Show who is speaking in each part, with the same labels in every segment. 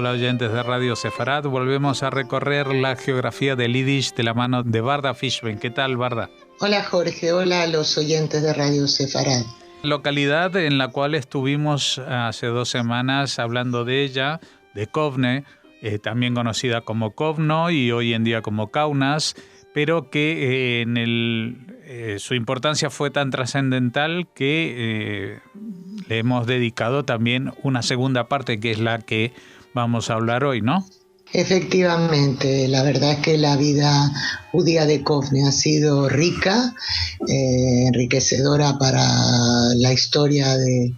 Speaker 1: Hola oyentes de Radio Sefarad, volvemos a recorrer la geografía del Yiddish de la mano de Varda Fishman. ¿Qué tal, Varda?
Speaker 2: Hola Jorge, hola a los oyentes de Radio Sefarad.
Speaker 1: Localidad en la cual estuvimos hace 2 semanas hablando de ella, de Kovne, también conocida como Kovno y hoy en día como Kaunas, pero que su importancia fue tan trascendental que le hemos dedicado también una segunda parte, que es la que vamos a hablar hoy, ¿no?
Speaker 2: Efectivamente, la verdad es que la vida judía de Kovne ha sido rica, enriquecedora para la historia de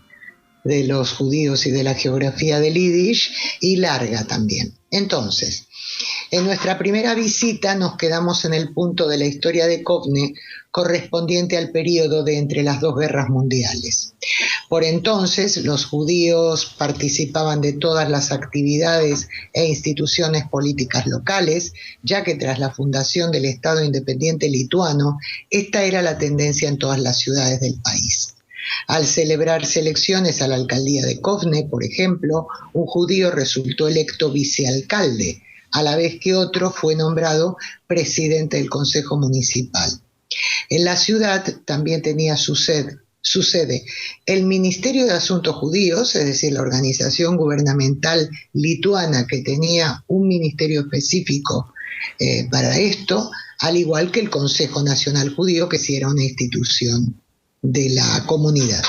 Speaker 2: los judíos y de la geografía del Yiddish, y larga también. Entonces, en nuestra primera visita nos quedamos en el punto de la historia de Kovne correspondiente al periodo de entre las 2 guerras mundiales. Por entonces, los judíos participaban de todas las actividades e instituciones políticas locales, ya que tras la fundación del Estado Independiente Lituano, esta era la tendencia en todas las ciudades del país. Al celebrarse elecciones a la alcaldía de Kovne, por ejemplo, un judío resultó electo vicealcalde, a la vez que otro fue nombrado presidente del Consejo Municipal. En la ciudad también tenía su sede el Ministerio de Asuntos Judíos, es decir, la organización gubernamental lituana que tenía un ministerio específico para esto, al igual que el Consejo Nacional Judío, que sí era una institución de la comunidad.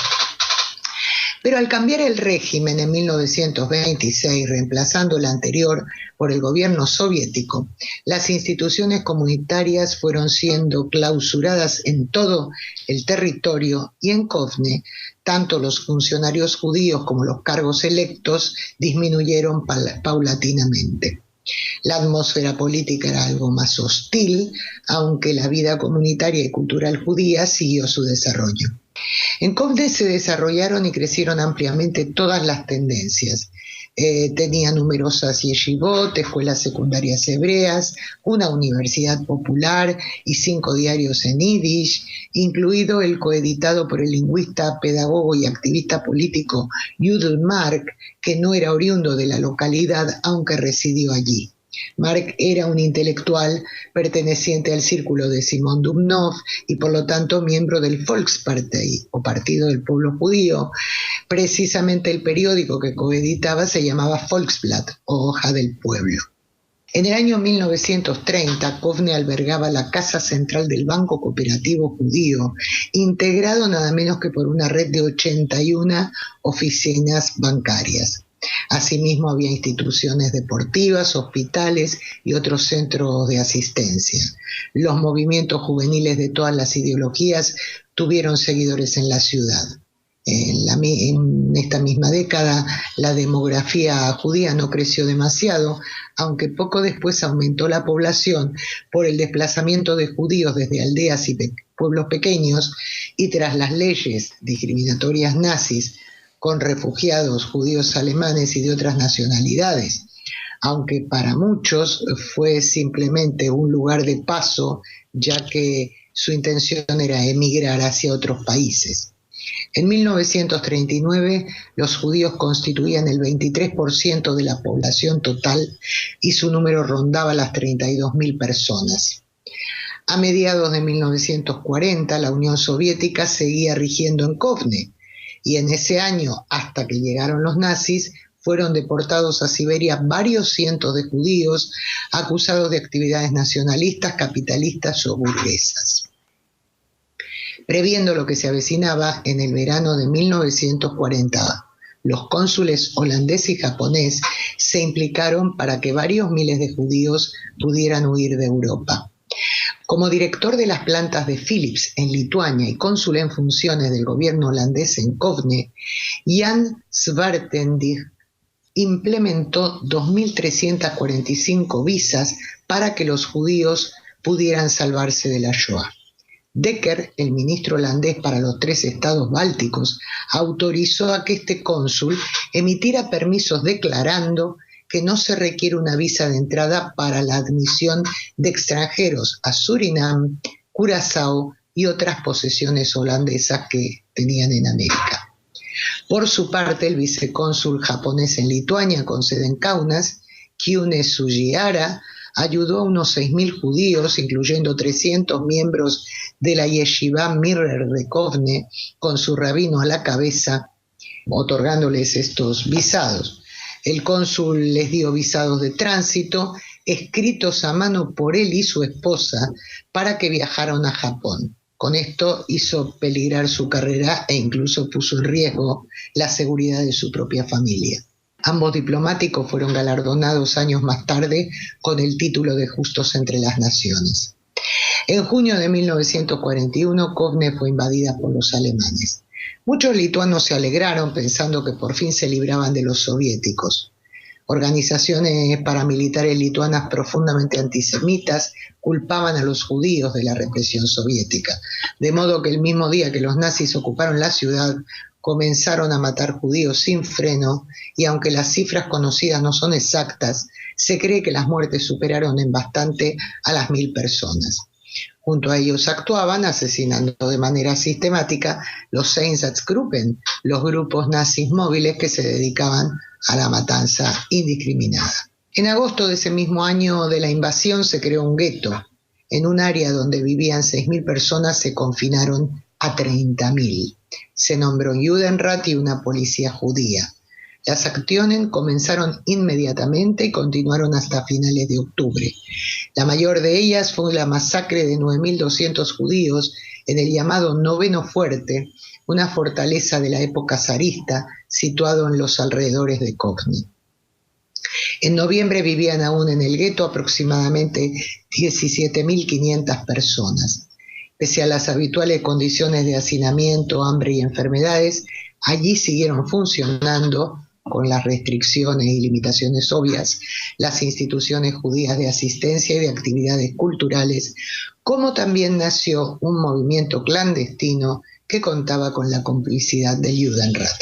Speaker 2: Pero al cambiar el régimen en 1926, reemplazando el anterior por el gobierno soviético, las instituciones comunitarias fueron siendo clausuradas en todo el territorio y en Kovne, tanto los funcionarios judíos como los cargos electos disminuyeron paulatinamente. La atmósfera política era algo más hostil, aunque la vida comunitaria y cultural judía siguió su desarrollo. En Kovne se desarrollaron y crecieron ampliamente todas las tendencias. Tenía numerosas yeshivot, escuelas secundarias hebreas, una universidad popular y 5 diarios en Yiddish, incluido el coeditado por el lingüista, pedagogo y activista político Yudel Mark, que no era oriundo de la localidad, aunque residió allí. Mark era un intelectual perteneciente al círculo de Simón Dubnov y por lo tanto miembro del Volkspartei, o Partido del Pueblo Judío. Precisamente el periódico que coeditaba se llamaba Volksblatt, o Hoja del Pueblo. En el año 1930, Kovne albergaba la casa central del Banco Cooperativo Judío, integrado nada menos que por una red de 81 oficinas bancarias. Asimismo, había instituciones deportivas, hospitales y otros centros de asistencia. Los movimientos juveniles de todas las ideologías tuvieron seguidores en la ciudad. En esta misma década, la demografía judía no creció demasiado, aunque poco después aumentó la población por el desplazamiento de judíos desde aldeas y pueblos pequeños, y tras las leyes discriminatorias nazis con refugiados judíos alemanes y de otras nacionalidades, aunque para muchos fue simplemente un lugar de paso, ya que su intención era emigrar hacia otros países. En 1939, los judíos constituían el 23% de la población total y su número rondaba las 32.000 personas. A mediados de 1940, la Unión Soviética seguía rigiendo en Kovne, y en ese año, hasta que llegaron los nazis, fueron deportados a Siberia varios cientos de judíos acusados de actividades nacionalistas, capitalistas o burguesas. Previendo lo que se avecinaba, en el verano de 1940, los cónsules holandés y japonés se implicaron para que varios miles de judíos pudieran huir de Europa. Como director de las plantas de Philips en Lituania y cónsul en funciones del gobierno holandés en Kovne, Jan Zwartendijk implementó 2.345 visas para que los judíos pudieran salvarse de la Shoah. Dekker, el ministro holandés para los 3 estados bálticos, autorizó a que este cónsul emitiera permisos declarando que no se requiere una visa de entrada para la admisión de extranjeros a Surinam, Curazao y otras posesiones holandesas que tenían en América. Por su parte, el vicecónsul japonés en Lituania, con sede en Kaunas, Kyune Sugihara, ayudó a unos 6.000 judíos, incluyendo 300 miembros de la Yeshiva Mirrer de Kovne, con su rabino a la cabeza, otorgándoles estos visados. El cónsul les dio visados de tránsito, escritos a mano por él y su esposa, para que viajaran a Japón. Con esto hizo peligrar su carrera e incluso puso en riesgo la seguridad de su propia familia. Ambos diplomáticos fueron galardonados años más tarde con el título de Justos entre las Naciones. En junio de 1941, Kovne fue invadida por los alemanes. Muchos lituanos se alegraron pensando que por fin se libraban de los soviéticos. Organizaciones paramilitares lituanas profundamente antisemitas culpaban a los judíos de la represión soviética, de modo que el mismo día que los nazis ocuparon la ciudad, comenzaron a matar judíos sin freno, y aunque las cifras conocidas no son exactas, se cree que las muertes superaron en bastante a las 1.000 personas. Junto a ellos actuaban, asesinando de manera sistemática, los Einsatzgruppen, los grupos nazis móviles que se dedicaban a la matanza indiscriminada. En agosto de ese mismo año de la invasión se creó un gueto. En un área donde vivían 6.000 personas se confinaron a 30.000. Se nombró Judenrat y una policía judía. Las acciones comenzaron inmediatamente y continuaron hasta finales de octubre. La mayor de ellas fue la masacre de 9.200 judíos en el llamado Noveno Fuerte, una fortaleza de la época zarista situado en los alrededores de Kovne. En noviembre vivían aún en el gueto aproximadamente 17.500 personas. Pese a las habituales condiciones de hacinamiento, hambre y enfermedades, allí siguieron funcionando, con las restricciones y limitaciones obvias, las instituciones judías de asistencia y de actividades culturales, como también nació un movimiento clandestino que contaba con la complicidad del Judenrat.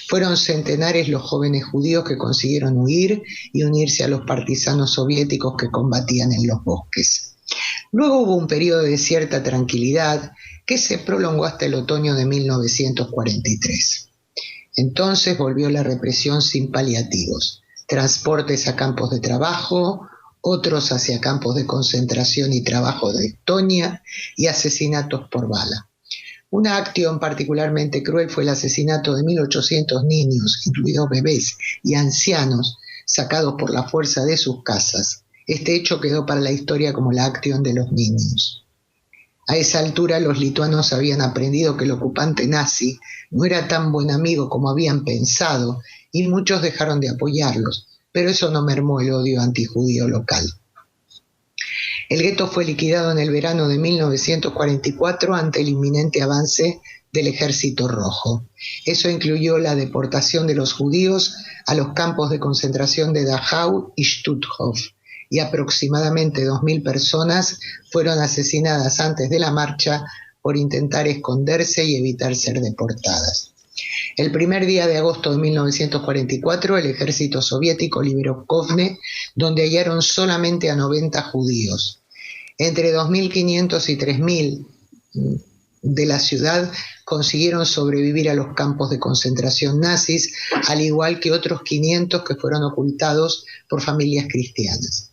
Speaker 2: Fueron centenares los jóvenes judíos que consiguieron huir y unirse a los partisanos soviéticos que combatían en los bosques. Luego hubo un periodo de cierta tranquilidad que se prolongó hasta el otoño de 1943. Entonces volvió la represión sin paliativos, transportes a campos de trabajo, otros hacia campos de concentración y trabajo de Estonia y asesinatos por bala. Una acción particularmente cruel fue el asesinato de 1.800 niños, incluidos bebés y ancianos, sacados por la fuerza de sus casas. Este hecho quedó para la historia como la acción de los niños. A esa altura los lituanos habían aprendido que el ocupante nazi no era tan buen amigo como habían pensado y muchos dejaron de apoyarlos, pero eso no mermó el odio antijudío local. El gueto fue liquidado en el verano de 1944 ante el inminente avance del Ejército Rojo. Eso incluyó la deportación de los judíos a los campos de concentración de Dachau y Stutthof, y aproximadamente 2.000 personas fueron asesinadas antes de la marcha por intentar esconderse y evitar ser deportadas. El primer día de agosto de 1944, el ejército soviético liberó Kovne, donde hallaron solamente a 90 judíos. Entre 2.500 y 3.000 de la ciudad consiguieron sobrevivir a los campos de concentración nazis, al igual que otros 500 que fueron ocultados por familias cristianas.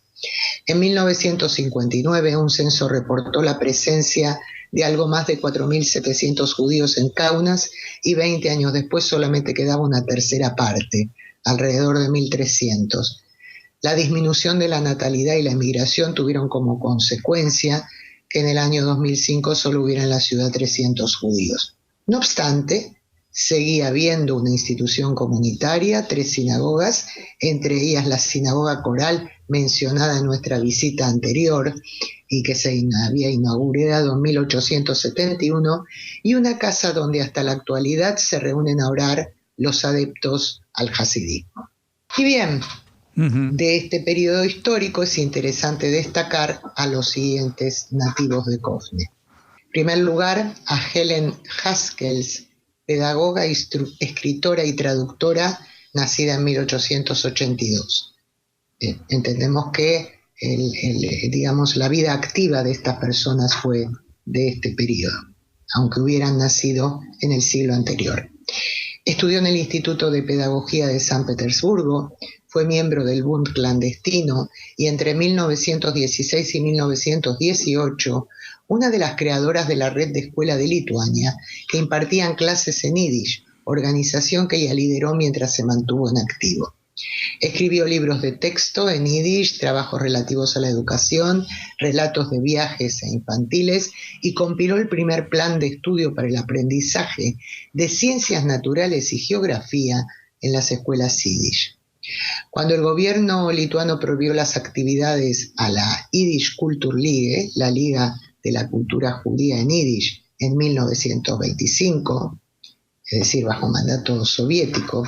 Speaker 2: En 1959, un censo reportó la presencia de algo más de 4.700 judíos en Kaunas y 20 años después solamente quedaba una tercera parte, alrededor de 1.300. La disminución de la natalidad y la emigración tuvieron como consecuencia que en el año 2005 solo hubiera en la ciudad 300 judíos. No obstante, seguía habiendo una institución comunitaria, 3 sinagogas, entre ellas la sinagoga coral mencionada en nuestra visita anterior y que se había inaugurado en 1871, y una casa donde hasta la actualidad se reúnen a orar los adeptos al hasidismo. Y bien, de este periodo histórico es interesante destacar a los siguientes nativos de Kovne. En primer lugar, a Helen Haskell, pedagoga, escritora y traductora, nacida en 1882. Entendemos que la vida activa de estas personas fue de este periodo, aunque hubieran nacido en el siglo anterior. Estudió en el Instituto de Pedagogía de San Petersburgo, fue miembro del Bund clandestino y entre 1916 y 1918 una de las creadoras de la red de escuela de Lituania que impartían clases en Yiddish, organización que ella lideró mientras se mantuvo en activo. Escribió libros de texto en Yiddish, trabajos relativos a la educación, relatos de viajes e infantiles y compiló el primer plan de estudio para el aprendizaje de ciencias naturales y geografía en las escuelas Yiddish. Cuando el gobierno lituano prohibió las actividades a la Yiddish Kultur League, la Liga de la Cultura Judía en Yiddish, en 1925, es decir, bajo mandato soviético,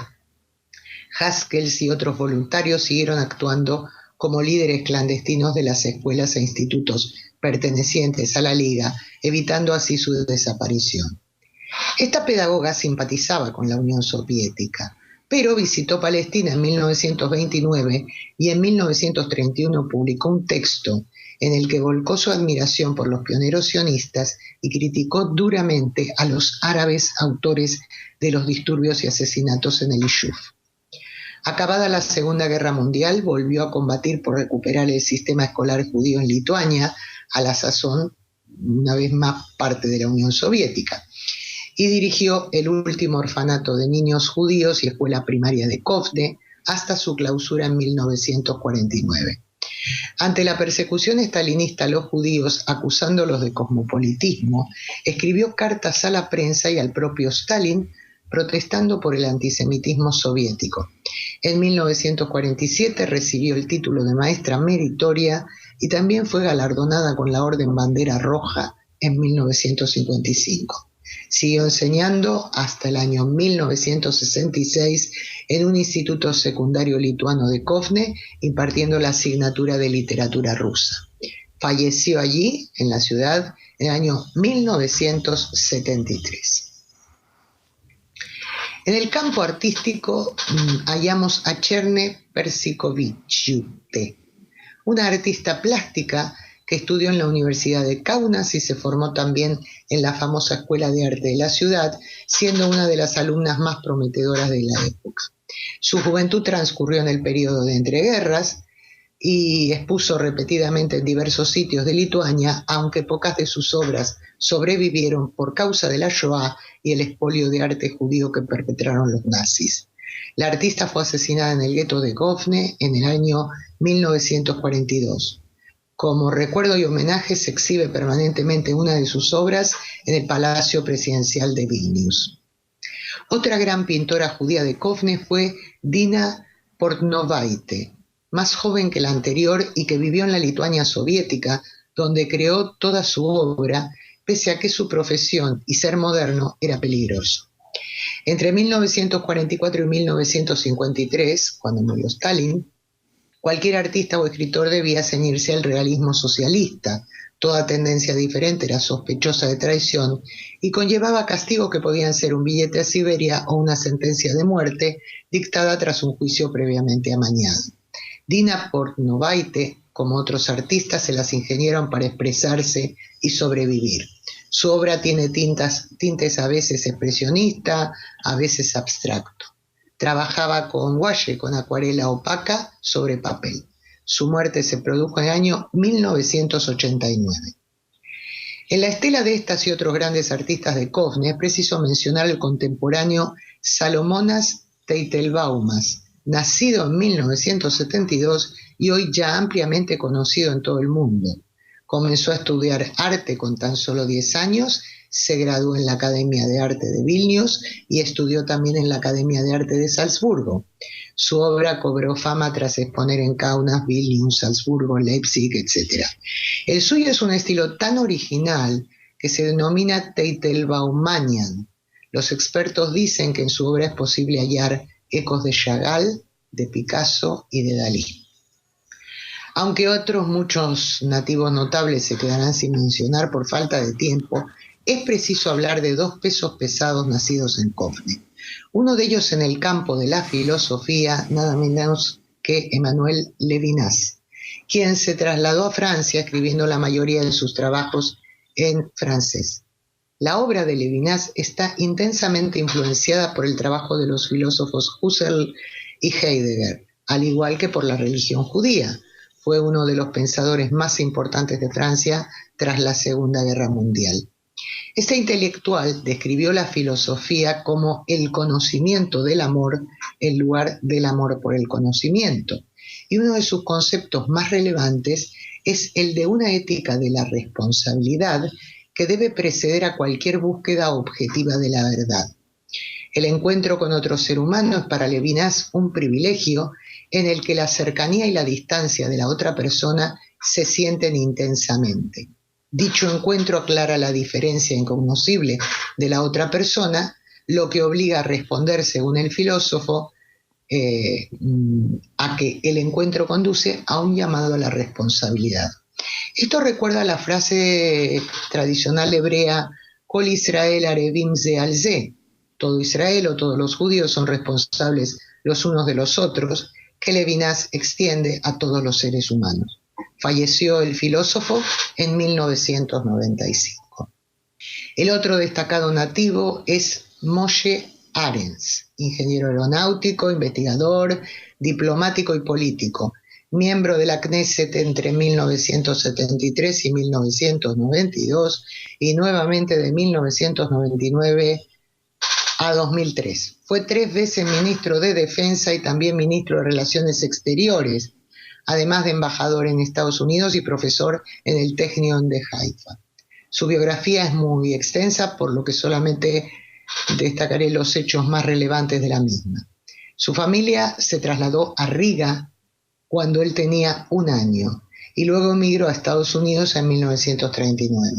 Speaker 2: Haskell y otros voluntarios siguieron actuando como líderes clandestinos de las escuelas e institutos pertenecientes a la Liga, evitando así su desaparición. Esta pedagoga simpatizaba con la Unión Soviética, pero visitó Palestina en 1929 y en 1931 publicó un texto en el que volcó su admiración por los pioneros sionistas y criticó duramente a los árabes autores de los disturbios y asesinatos en el Yishuv. Acabada la Segunda Guerra Mundial, volvió a combatir por recuperar el sistema escolar judío en Lituania, a la sazón, una vez más, parte de la Unión Soviética, y dirigió el último orfanato de niños judíos y escuela primaria de Kovne hasta su clausura en 1949. Ante la persecución estalinista a los judíos, acusándolos de cosmopolitismo, escribió cartas a la prensa y al propio Stalin, protestando por el antisemitismo soviético. En 1947 recibió el título de maestra meritoria y también fue galardonada con la Orden Bandera Roja en 1955. Siguió enseñando hasta el año 1966 en un instituto secundario lituano de Kovne, impartiendo la asignatura de literatura rusa. Falleció allí, en la ciudad, en el año 1973. En el campo artístico hallamos a Cherne Persikovičiūtė, una artista plástica que estudió en la Universidad de Kaunas y se formó también en la famosa Escuela de Arte de la ciudad, siendo una de las alumnas más prometedoras de la época. Su juventud transcurrió en el periodo de entreguerras y expuso repetidamente en diversos sitios de Lituania, aunque pocas de sus obras sobrevivieron por causa de la Shoah y el expolio de arte judío que perpetraron los nazis. La artista fue asesinada en el gueto de Kovne en el año 1942. Como recuerdo y homenaje se exhibe permanentemente una de sus obras en el Palacio Presidencial de Vilnius. Otra gran pintora judía de Kovne fue Dina Portnovaite, más joven que la anterior y que vivió en la Lituania soviética, donde creó toda su obra, pese a que su profesión y ser moderno era peligroso. Entre 1944 y 1953, cuando murió Stalin, cualquier artista o escritor debía ceñirse al realismo socialista. Toda tendencia diferente era sospechosa de traición y conllevaba castigos que podían ser un billete a Siberia o una sentencia de muerte dictada tras un juicio previamente amañado. Dina Portnovaite, como otros artistas, se las ingeniaron para expresarse y sobrevivir. Su obra tiene tintes a veces expresionista, a veces abstracto. Trabajaba con gouache, con acuarela opaca sobre papel. Su muerte se produjo en el año 1989. En la estela de estas y otros grandes artistas de Kovne es preciso mencionar el contemporáneo Salomonas Teitelbaumas, nacido en 1972 y hoy ya ampliamente conocido en todo el mundo. Comenzó a estudiar arte con tan solo 10 años, se graduó en la Academia de Arte de Vilnius y estudió también en la Academia de Arte de Salzburgo. Su obra cobró fama tras exponer en Kaunas, Vilnius, Salzburgo, Leipzig, etc. El suyo es un estilo tan original que se denomina Teitelbaumanian. Los expertos dicen que en su obra es posible hallar ecos de Chagall, de Picasso y de Dalí. Aunque otros muchos nativos notables se quedarán sin mencionar por falta de tiempo, es preciso hablar de dos pesos pesados nacidos en Kovne. Uno de ellos en el campo de la filosofía, nada menos que Emmanuel Levinas, quien se trasladó a Francia escribiendo la mayoría de sus trabajos en francés. La obra de Levinas está intensamente influenciada por el trabajo de los filósofos Husserl y Heidegger, al igual que por la religión judía. Fue uno de los pensadores más importantes de Francia tras la Segunda Guerra Mundial. Este intelectual describió la filosofía como el conocimiento del amor en lugar del amor por el conocimiento, y uno de sus conceptos más relevantes es el de una ética de la responsabilidad que debe preceder a cualquier búsqueda objetiva de la verdad. El encuentro con otro ser humano es para Levinas un privilegio en el que la cercanía y la distancia de la otra persona se sienten intensamente. Dicho encuentro aclara la diferencia incognoscible de la otra persona, lo que obliga a responder, según el filósofo, a que el encuentro conduce a un llamado a la responsabilidad. Esto recuerda la frase tradicional hebrea, Kol Israel arevim ze al ze, todo Israel o todos los judíos son responsables los unos de los otros, que Levinas extiende a todos los seres humanos. Falleció el filósofo en 1995. El otro destacado nativo es Moshe Arens, ingeniero aeronáutico, investigador, diplomático y político, miembro de la Knesset entre 1973 y 1992 y nuevamente de 1999 a 2003. Fue 3 veces ministro de Defensa y también ministro de Relaciones Exteriores, además de embajador en Estados Unidos y profesor en el Technion de Haifa. Su biografía es muy extensa, por lo que solamente destacaré los hechos más relevantes de la misma. Su familia se trasladó a Riga cuando él tenía 1 año y luego emigró a Estados Unidos en 1939.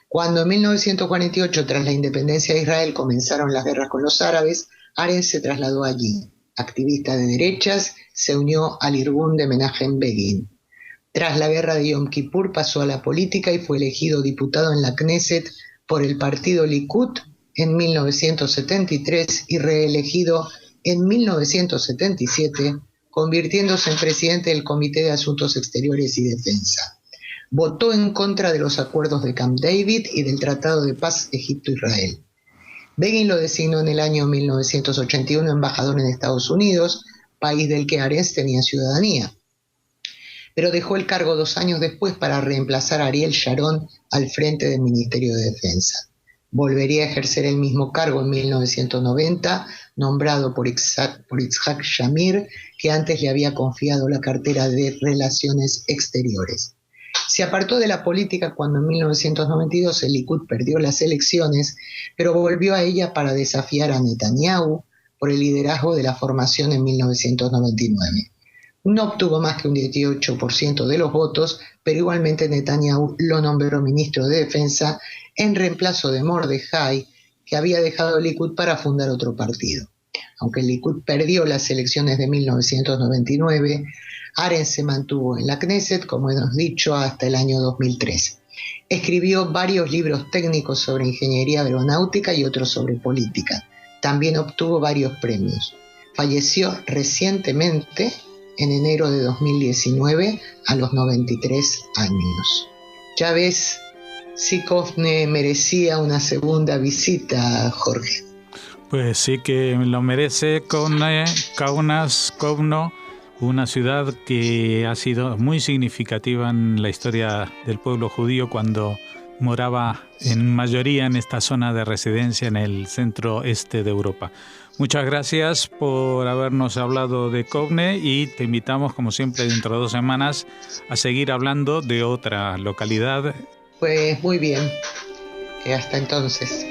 Speaker 2: Cuando en 1948, tras la independencia de Israel, comenzaron las guerras con los árabes, Arens se trasladó allí. Activista de derechas, se unió al Irgun de Menachem Begin. Tras la guerra de Yom Kippur pasó a la política y fue elegido diputado en la Knesset por el partido Likud en 1973 y reelegido en 1977, convirtiéndose en presidente del Comité de Asuntos Exteriores y Defensa. Votó en contra de los acuerdos de Camp David y del Tratado de Paz Egipto-Israel. Begin lo designó en el año 1981 embajador en Estados Unidos, país del que Arens tenía ciudadanía, pero dejó el cargo 2 años después para reemplazar a Ariel Sharon al frente del Ministerio de Defensa. Volvería a ejercer el mismo cargo en 1990, nombrado por Itzhak Shamir, que antes le había confiado la cartera de Relaciones Exteriores. Se apartó de la política cuando en 1992 el Likud perdió las elecciones, pero volvió a ella para desafiar a Netanyahu por el liderazgo de la formación en 1999. No obtuvo más que un 18% de los votos, pero igualmente Netanyahu lo nombró ministro de Defensa en reemplazo de Mordejai, que había dejado el Likud para fundar otro partido. Aunque el Likud perdió las elecciones de 1999, Arens se mantuvo en la Knesset, como hemos dicho, hasta el año 2003. Escribió varios libros técnicos sobre ingeniería aeronáutica y otros sobre política. También obtuvo varios premios. Falleció recientemente, en enero de 2019, a los 93 años. Ya ves, si Kovne merecía una segunda visita, Jorge.
Speaker 1: Pues sí que lo merece Kovne, Kaunas, Kovno, una ciudad que ha sido muy significativa en la historia del pueblo judío cuando moraba en mayoría en esta zona de residencia en el centro este de Europa. Muchas gracias por habernos hablado de Kovne y te invitamos, como siempre, dentro de 2 semanas a seguir hablando de otra localidad.
Speaker 2: Pues muy bien, hasta entonces.